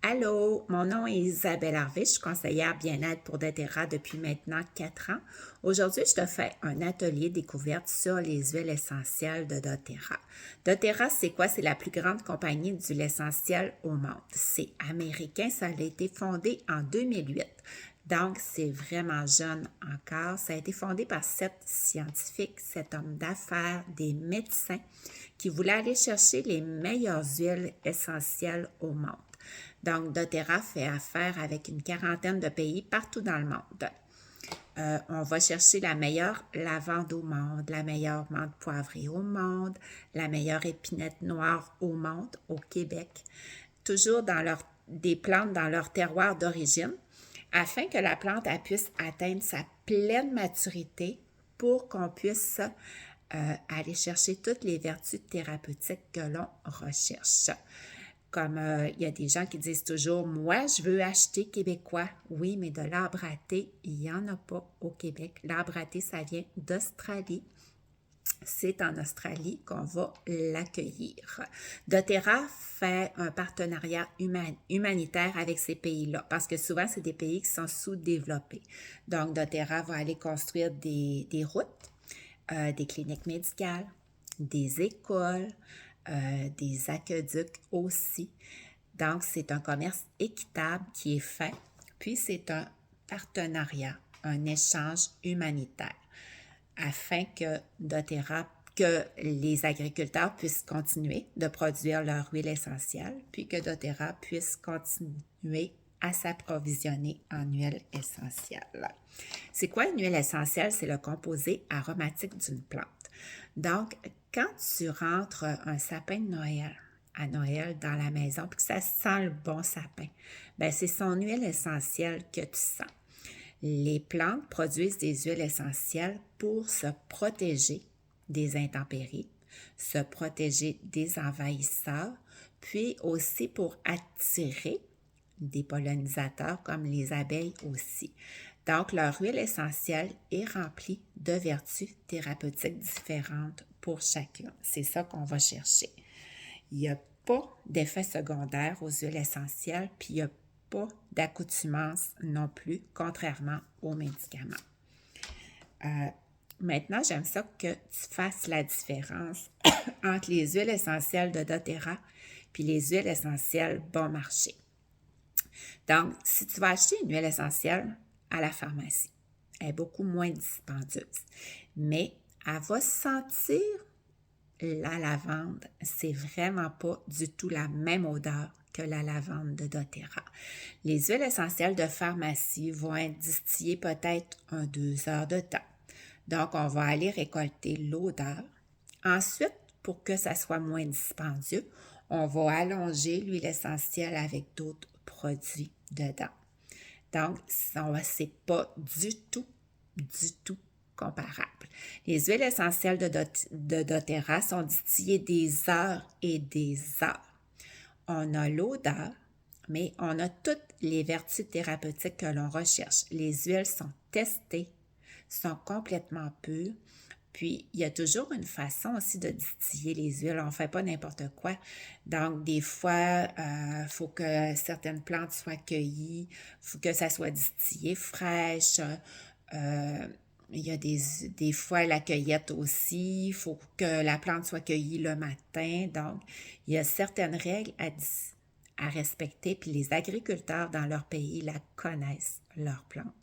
Allô, mon nom est Isabelle Harvey, je suis conseillère bien-être pour doTERRA depuis maintenant 4 ans. Aujourd'hui, je te fais un atelier découverte sur les huiles essentielles de doTERRA. doTERRA, c'est quoi? C'est la plus grande compagnie d'huiles essentielles au monde. C'est américain, ça a été fondé en 2008. Donc, c'est vraiment jeune encore. Ça a été fondé par 7 scientifiques, 7 hommes d'affaires, des médecins qui voulaient aller chercher les meilleures huiles essentielles au monde. Donc, doTERRA fait affaire avec une quarantaine de pays partout dans le monde. On va chercher la meilleure lavande au monde, la meilleure menthe poivrée au monde, la meilleure épinette noire au monde, au Québec, toujours des plantes dans leur terroir d'origine, afin que la plante puisse atteindre sa pleine maturité pour qu'on puisse aller chercher toutes les vertus thérapeutiques que l'on recherche. Comme il y a des gens qui disent toujours, moi, je veux acheter québécois. Oui, mais de l'arbre à thé, il n'y en a pas au Québec. L'arbre à thé, ça vient d'Australie. C'est en Australie qu'on va l'accueillir. doTERRA fait un partenariat humanitaire avec ces pays-là parce que souvent, c'est des pays qui sont sous-développés. Donc, doTERRA va aller construire des routes, des cliniques médicales, des écoles, des aqueducs aussi. Donc, c'est un commerce équitable qui est fait, puis c'est un partenariat, un échange humanitaire afin que doTERRA, que les agriculteurs puissent continuer de produire leur huile essentielle, puis que doTERRA puisse continuer à s'approvisionner en huile essentielle. C'est quoi une huile essentielle? C'est le composé aromatique d'une plante. Donc, quand tu rentres un sapin de Noël à Noël dans la maison, puis que ça sent le bon sapin, bien, c'est son huile essentielle que tu sens. Les plantes produisent des huiles essentielles pour se protéger des intempéries, se protéger des envahisseurs, puis aussi pour attirer des pollinisateurs comme les abeilles aussi. Donc, leur huile essentielle est remplie de vertus thérapeutiques différentes pour chacune. C'est ça qu'on va chercher. Il n'y a pas d'effet secondaire aux huiles essentielles, puis il n'y a pas d'accoutumance non plus, contrairement aux médicaments. Maintenant, j'aime ça que tu fasses la différence entre les huiles essentielles de doTERRA puis les huiles essentielles bon marché. Donc, si tu vas acheter une huile essentielle à la pharmacie, elle est beaucoup moins dispendieuse, mais elle va sentir la lavande. C'est vraiment pas du tout la même odeur que la lavande de doTERRA. Les huiles essentielles de pharmacie vont être distillées peut-être 2 heures de temps. Donc, on va aller récolter l'odeur. Ensuite, pour que ça soit moins dispendieux, on va allonger l'huile essentielle avec d'autres produits dedans. Donc, c'est pas du tout comparable. Les huiles essentielles de doTERRA sont distillées des heures et des heures. On a l'odeur, mais on a toutes les vertus thérapeutiques que l'on recherche. Les huiles sont testées, sont complètement pures. Puis, il y a toujours une façon aussi de distiller les huiles. On ne fait pas n'importe quoi. Donc, des fois, il faut que certaines plantes soient cueillies, il faut que ça soit distillé fraîche. Il y a des fois la cueillette aussi. Il faut que la plante soit cueillie le matin. Donc, il y a certaines règles à respecter. Puis, les agriculteurs dans leur pays la connaissent, leur plante.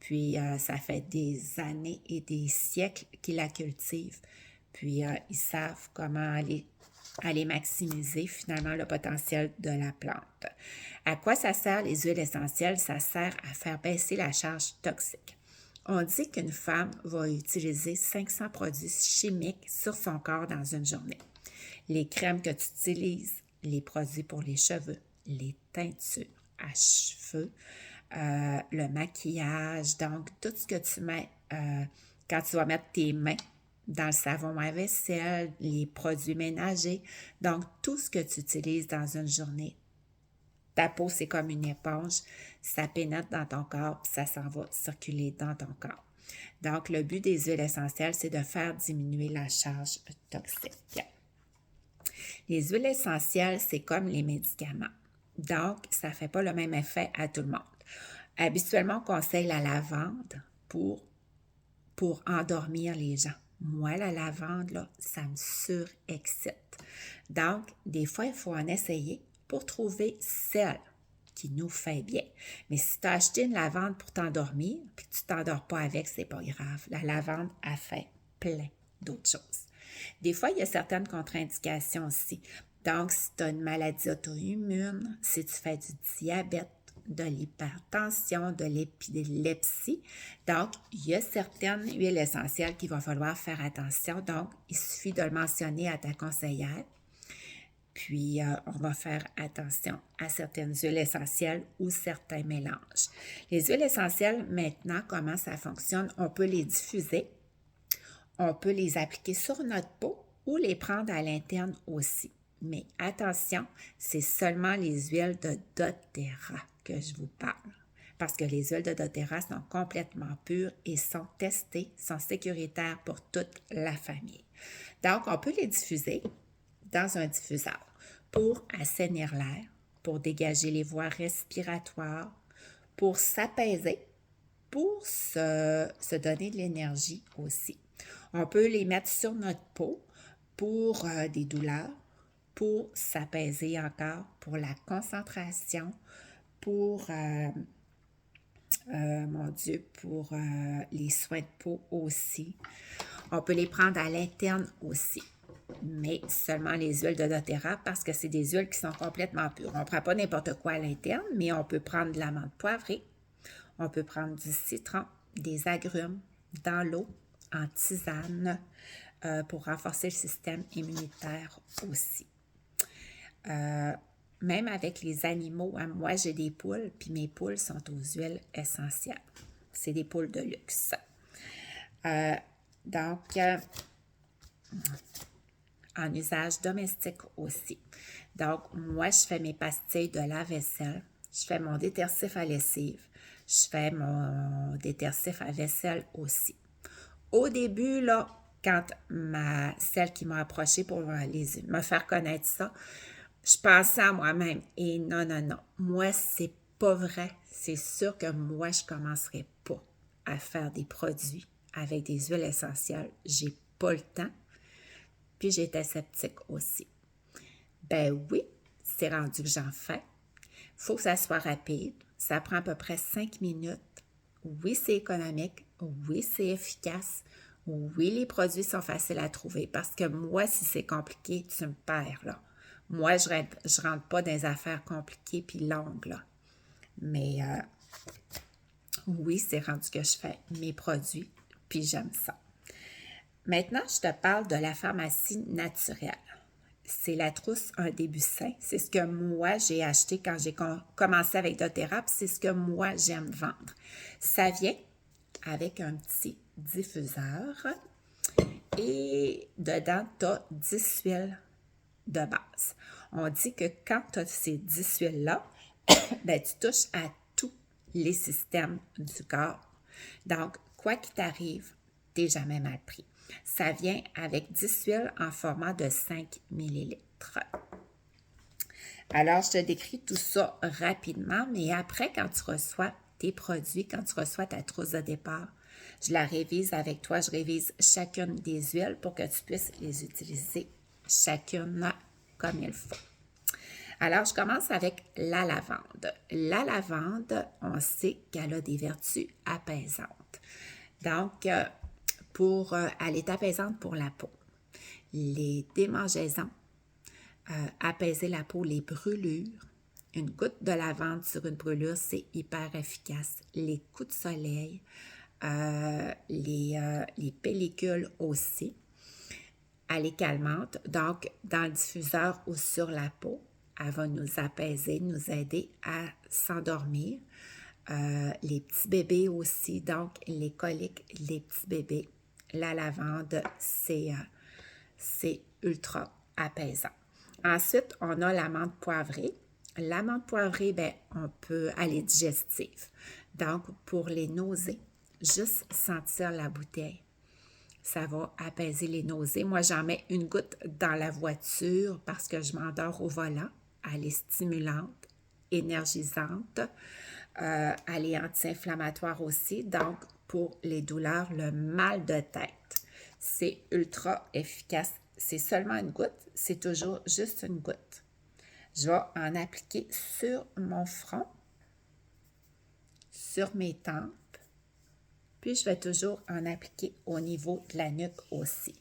Puis, ça fait des années et des siècles qu'ils la cultivent. Puis, ils savent comment aller maximiser finalement le potentiel de la plante. À quoi ça sert les huiles essentielles? Ça sert à faire baisser la charge toxique. On dit qu'une femme va utiliser 500 produits chimiques sur son corps dans une journée. Les crèmes que tu utilises, les produits pour les cheveux, les teintures à cheveux, le maquillage, donc tout ce que tu mets quand tu vas mettre tes mains dans le savon à vaisselle, les produits ménagers, donc tout ce que tu utilises dans une journée. Ta peau, c'est comme une éponge, ça pénètre dans ton corps, puis ça s'en va circuler dans ton corps. Donc, le but des huiles essentielles, c'est de faire diminuer la charge toxique. Les huiles essentielles, c'est comme les médicaments. Donc, ça ne fait pas le même effet à tout le monde. Habituellement, on conseille la lavande pour endormir les gens. Moi, la lavande, là, ça me surexcite. Donc, des fois, il faut en essayer pour trouver celle qui nous fait bien. Mais si tu as acheté une lavande pour t'endormir, puis que tu ne t'endors pas avec, c'est pas grave. La lavande a fait plein d'autres choses. Des fois, il y a certaines contre-indications aussi. Donc, si tu as une maladie auto-immune, si tu fais du diabète, de l'hypertension, de l'épilepsie. Donc, il y a certaines huiles essentielles qu'il va falloir faire attention. Donc, il suffit de le mentionner à ta conseillère. Puis, on va faire attention à certaines huiles essentielles ou certains mélanges. Les huiles essentielles, maintenant, comment ça fonctionne? On peut les diffuser, on peut les appliquer sur notre peau ou les prendre à l'interne aussi. Mais attention, c'est seulement les huiles de doTERRA que je vous parle. Parce que les huiles de doTERRA sont complètement pures et sont testées, sont sécuritaires pour toute la famille. Donc, on peut les diffuser dans un diffuseur pour assainir l'air, pour dégager les voies respiratoires, pour s'apaiser, pour se donner de l'énergie aussi. On peut les mettre sur notre peau pour des douleurs, pour s'apaiser encore, pour la concentration, pour, pour les soins de peau aussi. On peut les prendre à l'interne aussi, mais seulement les huiles de doTERRA parce que c'est des huiles qui sont complètement pures. On ne prend pas n'importe quoi à l'interne, mais on peut prendre de l'amande poivrée, on peut prendre du citron, des agrumes dans l'eau, en tisane, pour renforcer le système immunitaire aussi. Même avec les animaux, hein, moi j'ai des poules, puis mes poules sont aux huiles essentielles. C'est des poules de luxe. Donc, en usage domestique aussi. Donc, moi, je fais mes pastilles de lave-vaisselle, je fais mon détergif à lessive, je fais mon détergif à vaisselle aussi. Au début, là, quand celle qui m'a approchée pour me faire connaître ça, je pensais à moi-même, et non, moi, c'est pas vrai. C'est sûr que moi, je commencerai pas à faire des produits avec des huiles essentielles. J'ai pas le temps, puis j'étais sceptique aussi. Ben oui, c'est rendu que j'en fais. Il faut que ça soit rapide. Ça prend à peu près 5 minutes. Oui, c'est économique. Oui, c'est efficace. Oui, les produits sont faciles à trouver parce que moi, si c'est compliqué, tu me perds, là. Moi, je rentre pas dans des affaires compliquées puis longues, là. Mais oui, c'est rendu que je fais mes produits, puis j'aime ça. Maintenant, je te parle de la pharmacie naturelle. C'est la trousse Un début sain. C'est ce que moi, j'ai acheté quand j'ai commencé avec doTERRA, puis c'est ce que moi, j'aime vendre. Ça vient avec un petit diffuseur et dedans, tu as 10 huiles de base. On dit que quand tu as ces 10 huiles-là, ben, tu touches à tous les systèmes du corps. Donc, quoi qu'il t'arrive, tu n'es jamais mal pris. Ça vient avec 10 huiles en format de 5 ml. Alors, je te décris tout ça rapidement, mais après, quand tu reçois tes produits, quand tu reçois ta trousse de départ, je la révise avec toi. Je révise chacune des huiles pour que tu puisses les utiliser chacune comme il faut. Alors, je commence avec la lavande. La lavande, on sait qu'elle a des vertus apaisantes. Donc, elle est apaisante pour la peau. Les démangeaisons, apaiser la peau, les brûlures. Une goutte de lavande sur une brûlure, c'est hyper efficace. Les coups de soleil, les pellicules aussi. Elle est calmante, donc dans le diffuseur ou sur la peau, elle va nous apaiser, nous aider à s'endormir. Les petits bébés aussi, donc les coliques, les petits bébés. La lavande, c'est ultra apaisant. Ensuite, on a l'amande poivrée. L'amande poivrée, ben, elle est digestive. Donc, pour les nausées, juste sentir la bouteille, ça va apaiser les nausées. Moi, j'en mets une goutte dans la voiture parce que je m'endors au volant. Elle est stimulante, énergisante. Elle est anti-inflammatoire aussi. Donc, pour les douleurs, le mal de tête, c'est ultra efficace. C'est seulement une goutte. C'est toujours juste une goutte. Je vais en appliquer sur mon front, sur mes tempes, puis je vais toujours en appliquer au niveau de la nuque aussi.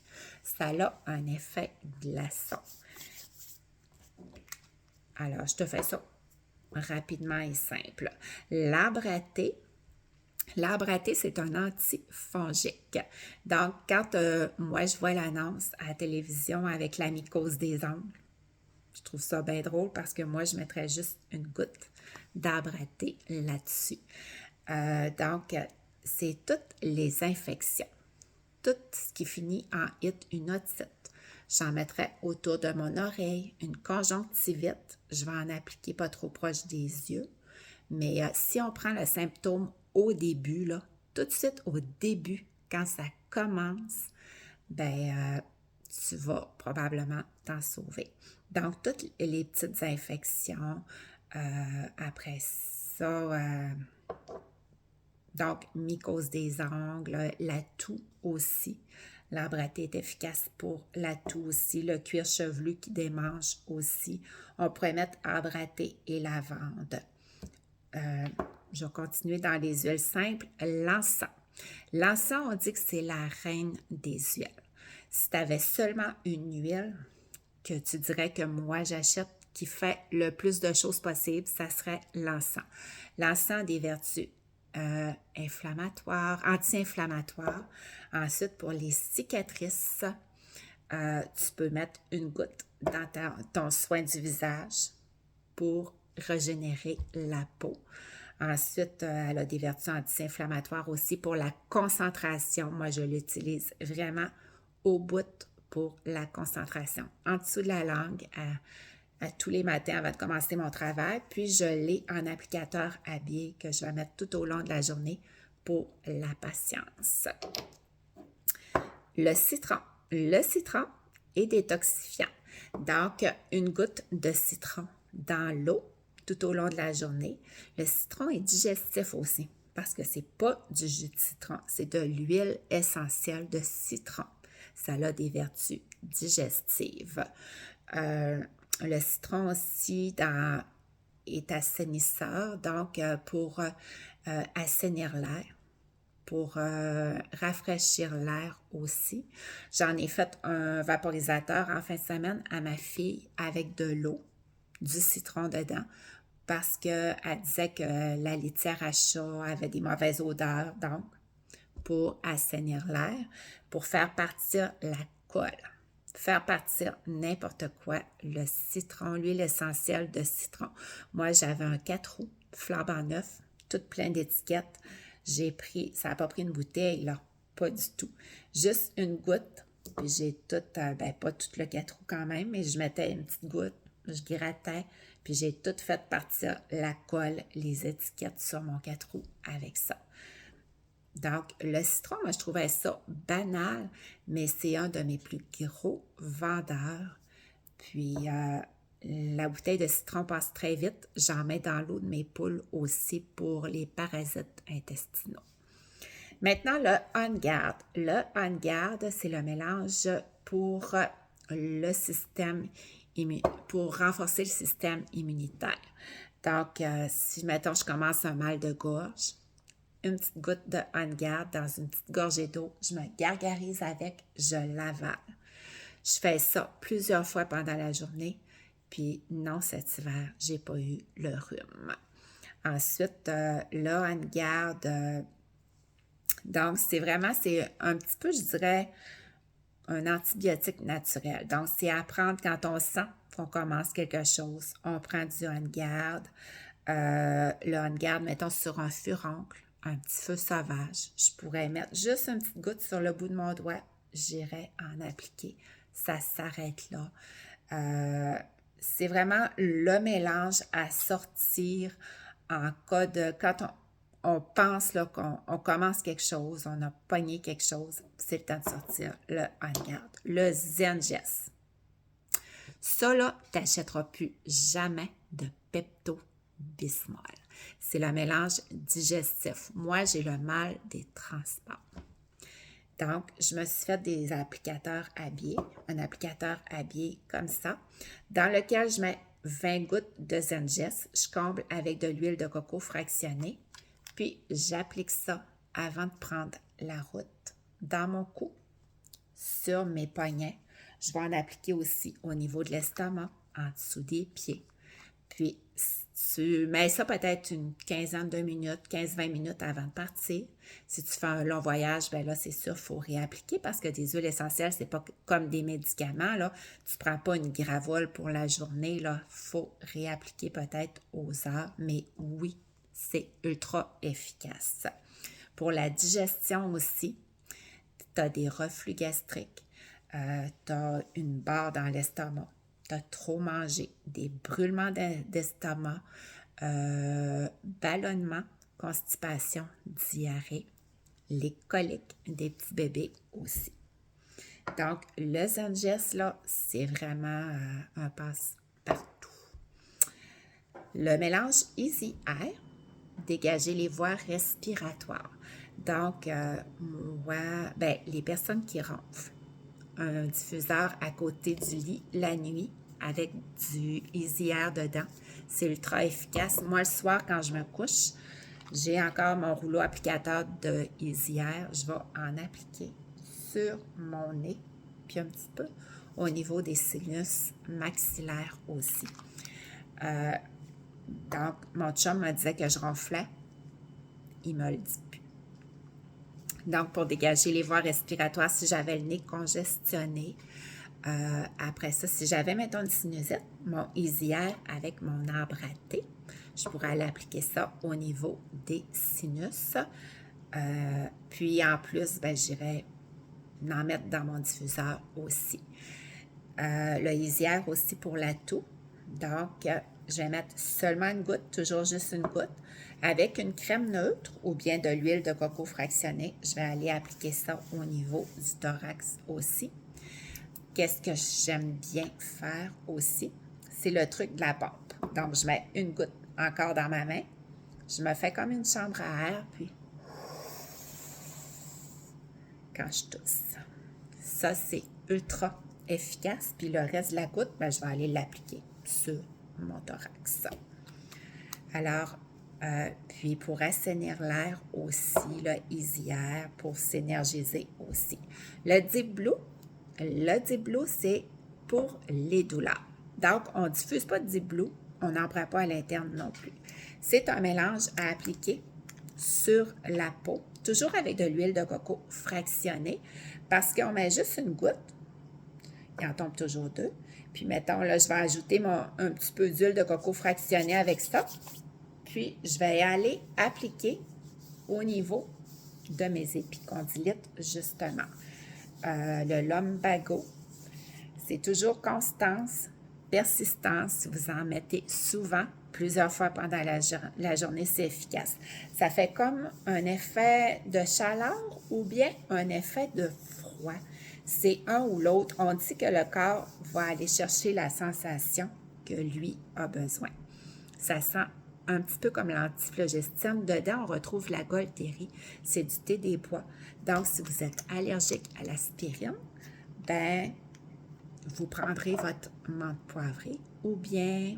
Ça a un effet glaçon. Alors, je te fais ça rapidement et simple. L'arbre à thé, c'est un antifongique. Donc, quand moi, je vois l'annonce à la télévision avec la mycose des ongles, je trouve ça bien drôle parce que moi, je mettrais juste une goutte d'arbre à thé là-dessus. Donc, c'est toutes les infections, tout ce qui finit en une otite. J'en mettrais autour de mon oreille, une conjonctivite. Je vais en appliquer pas trop proche des yeux. Mais si on prend le symptôme au début, là, tout de suite au début, quand ça commence, tu vas probablement t'en sauver. Donc, toutes les petites infections, après ça, donc, mycose des ongles, la toux aussi. L'arbre à thé est efficace pour la toux aussi. Le cuir chevelu qui démange aussi. On pourrait mettre arbre à thé et lavande. Je vais continuer dans les huiles simples. L'encens. L'encens, on dit que c'est la reine des huiles. Si tu avais seulement une huile que tu dirais que moi j'achète qui fait le plus de choses possibles, ça serait l'encens. L'encens a des vertus inflammatoires, anti-inflammatoires. Ensuite, pour les cicatrices, tu peux mettre une goutte dans ton soin du visage pour régénérer la peau. Ensuite, elle a des vertus anti-inflammatoires aussi pour la concentration. Moi, je l'utilise vraiment au bout pour la concentration. En dessous de la langue, à tous les matins avant de commencer mon travail. Puis, je l'ai en applicateur à billes que je vais mettre tout au long de la journée pour la patience. Le citron. Le citron est détoxifiant. Donc, une goutte de citron dans l'eau tout au long de la journée. Le citron est digestif aussi parce que c'est pas du jus de citron, c'est de l'huile essentielle de citron. Ça a des vertus digestives. Le citron aussi est assainisseur, donc pour assainir l'air, pour rafraîchir l'air aussi. J'en ai fait un vaporisateur en fin de semaine à ma fille avec de l'eau, du citron dedans, parce qu'elle disait que la litière à chat avait des mauvaises odeurs, donc pour assainir l'air, pour faire partir la colle. Faire partir n'importe quoi, le citron, l'huile essentielle de citron. Moi, j'avais un 4 roues, flambant neuf, tout plein d'étiquettes. J'ai pris, ça n'a pas pris une bouteille, là, pas du tout. Juste une goutte, puis j'ai tout, pas tout le 4 roues quand même, mais je mettais une petite goutte, je grattais, puis j'ai tout fait partir la colle, les étiquettes sur mon 4 roues avec ça. Donc, le citron, moi, je trouvais ça banal, mais c'est un de mes plus gros vendeurs. Puis, la bouteille de citron passe très vite. J'en mets dans l'eau de mes poules aussi pour les parasites intestinaux. Maintenant, le On Guard. Le On Guard, c'est le mélange pour le système pour renforcer le système immunitaire. Donc, si, mettons, je commence un mal de gorge, une petite goutte de On Guard dans une petite gorgée d'eau, je me gargarise avec, je l'avale. Je fais ça plusieurs fois pendant la journée, puis non, cet hiver, j'ai pas eu le rhume. Ensuite, le On Guard, donc c'est un petit peu, je dirais, un antibiotique naturel. Donc, c'est à prendre quand on sent qu'on commence quelque chose. On prend du On Guard. Le On Guard, mettons, sur un furoncle, un petit feu sauvage. Je pourrais mettre juste une petite goutte sur le bout de mon doigt. J'irais en appliquer. Ça s'arrête là. C'est vraiment le mélange à sortir en cas de... Quand on pense là, qu'on commence quelque chose, on a pogné quelque chose, c'est le temps de sortir le On Guard. Le Zengest. Ça, là, tu n'achèteras plus jamais de Pepto c'est le mélange digestif. Moi, j'ai le mal des transports. Donc, je me suis fait des applicateurs à biais, un applicateur à biais comme ça, dans lequel je mets 20 gouttes de Zengest. Je comble avec de l'huile de coco fractionnée, puis j'applique ça avant de prendre la route dans mon cou, sur mes poignets. Je vais en appliquer aussi au niveau de l'estomac, en dessous des pieds. Puis, tu mets ça peut-être une quinzaine de minutes, 15-20 minutes avant de partir. Si tu fais un long voyage, bien là, c'est sûr, il faut réappliquer parce que des huiles essentielles, c'est pas comme des médicaments, là. Tu prends pas une gravole pour la journée, là. Il faut réappliquer peut-être aux heures, mais oui, c'est ultra efficace. Pour la digestion aussi, tu as des reflux gastriques, tu as une barre dans l'estomac, tu as trop mangé, des brûlements d'estomac, ballonnement, constipation, diarrhée, les coliques des petits bébés aussi. Donc, le Zengest, là, c'est vraiment un passe-partout. Le mélange Easy Air, dégager les voies respiratoires. Donc, les personnes qui ronflent, un diffuseur à côté du lit la nuit avec du Easy Air dedans, c'est ultra efficace. Moi, le soir, quand je me couche, j'ai encore mon rouleau applicateur de Easy Air. Je vais en appliquer sur mon nez, puis un petit peu au niveau des sinus maxillaires aussi. Donc, mon chum me disait que je ronflais. Il me le dit plus. Donc, pour dégager les voies respiratoires, si j'avais le nez congestionné, après ça, si j'avais, mettons, une sinusite, mon Easy Air avec mon arbre à thé, je pourrais aller appliquer ça au niveau des sinus. Puis, en plus, j'irais en mettre dans mon diffuseur aussi. Le Easy Air aussi pour la toux. Donc, je vais mettre seulement une goutte, toujours juste une goutte, avec une crème neutre ou bien de l'huile de coco fractionnée. Je vais aller appliquer ça au niveau du thorax aussi. Qu'est-ce que j'aime bien faire aussi? C'est le truc de la pompe. Donc, je mets une goutte encore dans ma main. Je me fais comme une chambre à air, puis quand je tousse. Ça, c'est ultra efficace. Puis le reste de la goutte, je vais aller l'appliquer sur mon thorax. Alors, puis pour assainir l'air aussi, le Easy Air pour s'énergiser aussi. Le Deep Blue, c'est pour les douleurs. Donc, on ne diffuse pas de Deep Blue, on n'en prend pas à l'interne non plus. C'est un mélange à appliquer sur la peau, toujours avec de l'huile de coco fractionnée, parce qu'on met juste une goutte, il en tombe toujours deux. Puis, mettons, là, je vais ajouter un petit peu d'huile de coco fractionnée avec ça. Puis, je vais aller appliquer au niveau de mes épicondylites, justement. Le lumbago, c'est toujours constance, persistance. Vous en mettez souvent, plusieurs fois pendant la journée, c'est efficace. Ça fait comme un effet de chaleur ou bien un effet de froid. C'est un ou l'autre. On dit que le corps va aller chercher la sensation que lui a besoin. Ça sent un petit peu comme l'antiflogestine. Dedans, on retrouve la Golterie. C'est du thé des bois. Donc, si vous êtes allergique à l'aspirine, vous prendrez votre menthe poivrée ou bien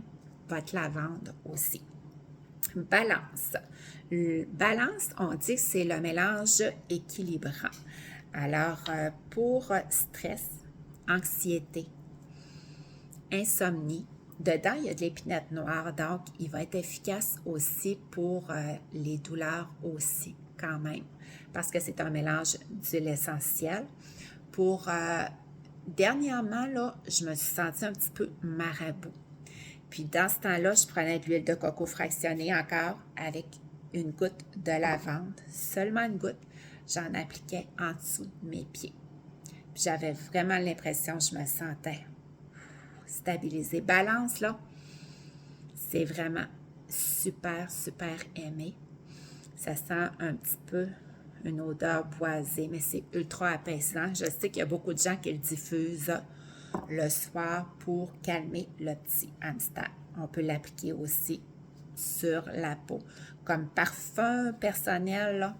votre lavande aussi. Balance. Balance, on dit que c'est le mélange équilibrant. Alors, pour stress, anxiété, insomnie, dedans, il y a de l'épinette noire, donc il va être efficace aussi pour les douleurs aussi, quand même, parce que c'est un mélange d'huile essentielle. Dernièrement, là, je me suis sentie un petit peu marabout. Puis dans ce temps-là, je prenais de l'huile de coco fractionnée encore avec une goutte de lavande, seulement une goutte. J'en appliquais en dessous de mes pieds. Puis j'avais vraiment l'impression que je me sentais stabilisée. Balance, là, c'est vraiment super, super aimé. Ça sent un petit peu une odeur boisée, mais c'est ultra apaisant. Je sais qu'il y a beaucoup de gens qui le diffusent le soir pour calmer le petit hamster. On peut l'appliquer aussi sur la peau. Comme parfum personnel, là,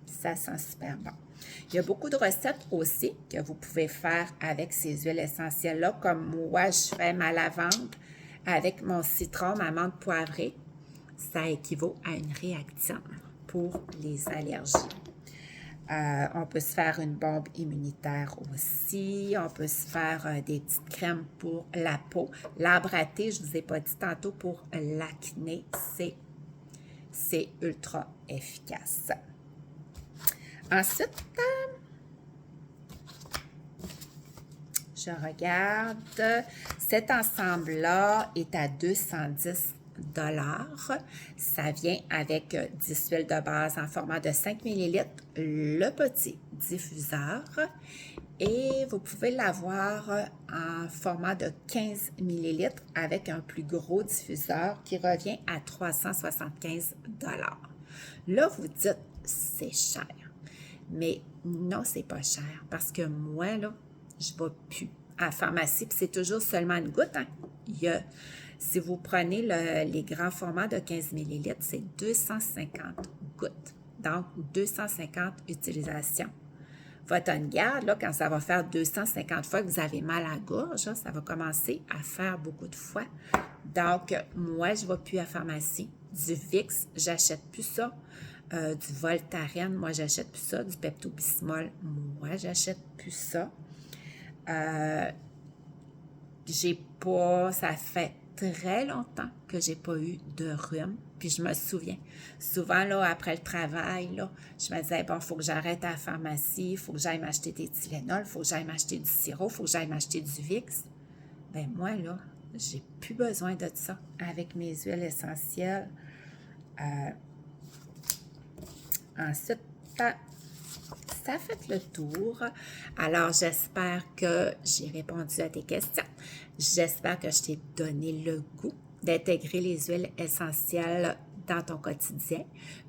ça sent super bon. Il y a beaucoup de recettes aussi que vous pouvez faire avec ces huiles essentielles-là, comme moi, je fais ma lavande avec mon citron, ma menthe poivrée. Ça équivaut à une réaction pour les allergies. On peut se faire une bombe immunitaire aussi. On peut se faire des petites crèmes pour la peau. L'arbre à thé, je ne vous ai pas dit tantôt, pour l'acné, c'est ultra efficace. Ensuite, je regarde. Cet ensemble-là est à 210 $. Ça vient avec 10 huiles de base en format de 5 ml, le petit diffuseur. Et vous pouvez l'avoir en format de 15 ml avec un plus gros diffuseur qui revient à 375 $. Là, vous dites, c'est cher. Mais non, c'est pas cher parce que moi, là, je ne vais plus à la pharmacie, puis c'est toujours seulement une goutte. Hein? Si vous prenez les grands formats de 15 ml, c'est 250 gouttes. Donc, 250 utilisations. Votre on-garde, là, quand ça va faire 250 fois que vous avez mal à la gorge, là, ça va commencer à faire beaucoup de fois. Donc, moi, je ne vais plus à la pharmacie. Du Vicks, j'achète plus ça. Du Voltaren, moi, j'achète plus ça. Du Pepto-Bismol, moi, j'achète plus ça. Ça fait très longtemps que j'ai pas eu de rhume. Puis je me souviens, souvent, là, après le travail, là, je me disais, bon, il faut que j'arrête à la pharmacie, il faut que j'aille m'acheter des Tylenol, il faut que j'aille m'acheter du sirop, il faut que j'aille m'acheter du Vicks. Ben moi, là, j'ai plus besoin de ça avec mes huiles essentielles. Ensuite, ça fait le tour. Alors, j'espère que j'ai répondu à tes questions. J'espère que je t'ai donné le goût d'intégrer les huiles essentielles dans ton quotidien.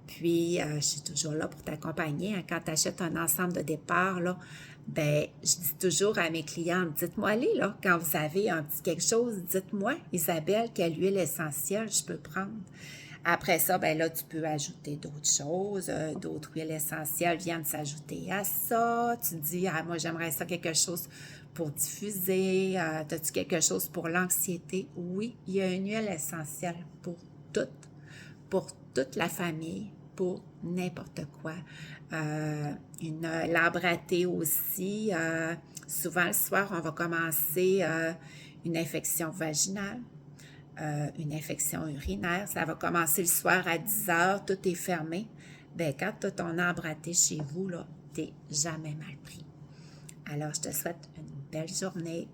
Puis, je suis toujours là pour t'accompagner. Hein. Quand tu achètes un ensemble de départ, là, ben, je dis toujours à mes clientes, dites-moi allez, là, quand vous avez un petit quelque chose, dites-moi, Isabelle, quelle huile essentielle je peux prendre. Après ça, ben là, tu peux ajouter d'autres choses, d'autres huiles essentielles viennent s'ajouter à ça. Tu te dis, ah, moi, j'aimerais ça quelque chose pour diffuser. As-tu quelque chose pour l'anxiété? Oui, il y a une huile essentielle pour toute la famille, pour n'importe quoi. L'arbre à thé aussi. Souvent, le soir, on va commencer une infection vaginale. Une infection urinaire, ça va commencer le soir à 10 heures, tout est fermé. Bien, quand tu as ton arbre à thé chez vous, là, tu n'es jamais mal pris. Alors, je te souhaite une belle journée.